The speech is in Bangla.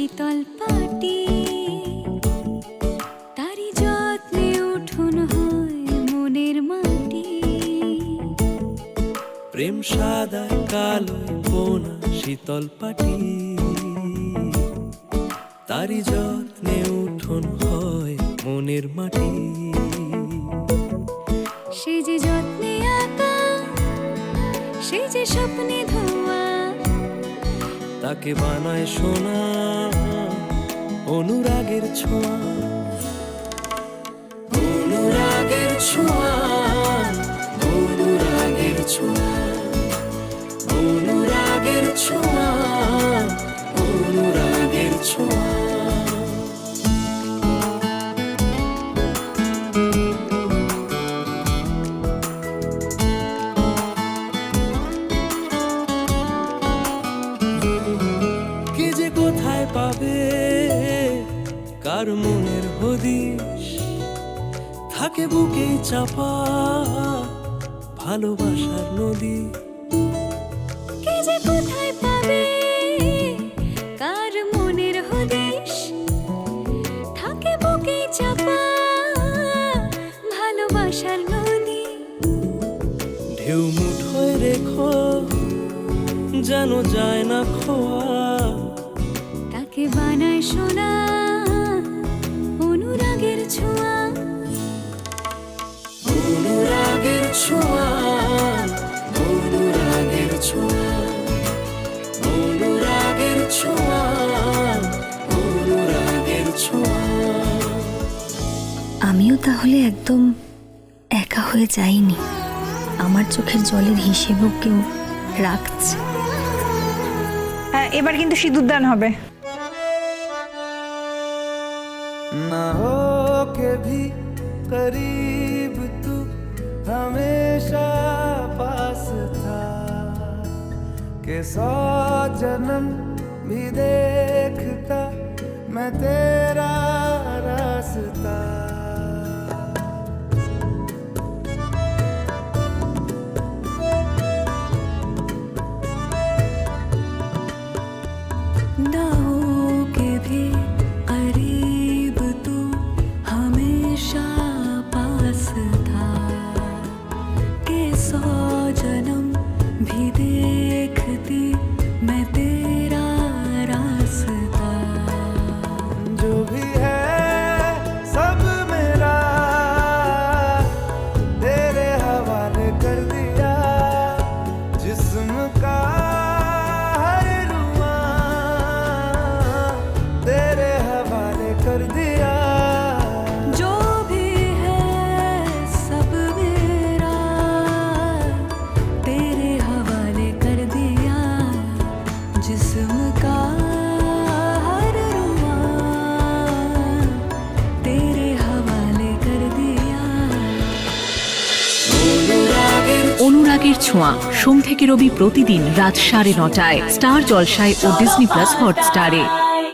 শীতল পাটি, তারি যত্নে উঠোন হয় মনের মাটি। প্রেম সাদা কালো বোনা শীতল পাটি, তারি যত্নে উঠোন হয় মনের মাটি। সে যে যত্নে আঁকা, সে যে স্বপ্নে ধোয়া, তাকে বানায় সোনা অনুরাগের ছোঁয়া। অনুরাগের ছোঁয়া, অনুরাগের ছোঁয়া, অনুরাগের ছোঁয়া, অনুরাগের ছোঁয়া। কে যে কোথায় পাবে কার মনের হদিশ, থাকে বুকেই চাপা ভালোবাসার নদী। কে যে কোথায় পাবে কার মনের হদিশ, থাকে বুকে চাপা ভালোবাসার নদী। ঢেউ মুঠোয় রেখো যেন যায় না খোয়া, তাকে বানায় সোনা অনুরাগের ছোঁয়া। অনুরাগের ছোঁয়া, অনুরাগের ছোঁয়া, অনুরাগের ছোঁয়া, অনুরাগের ছোঁয়া। আমিও তাহলে একদম একা হয়ে যাইনি, আমার চোখের জলের হিসেবও কেউ রাখছে। হ্যাঁ, এবার কিন্তু সিঁদুরদান হবে। ना हो के भी करीब तू हमेशा पास था, के 100 जन्म भी देखता मैं तेरा रास्ता। ना हो के भी करीब तू हमेशा पास था, के 100 जन्म भी देखती मैं तेरा रास्ता। जो भी है सब मेरा तेरे हवाले कर दिया, जिस्म का हर रुआ तेरे हवाले कर दिया। जो भी है सब मेरा तेरे हवाले कर दिया, जिस्म का हर रुआ तेरे हवाले कर दिया। অনুরাগের ছোঁয়া সোম থেকে রবি প্রতিদিন রাত 9:30টায় স্টার জলসায় ও ডিজনি প্লাস হটস্টারে।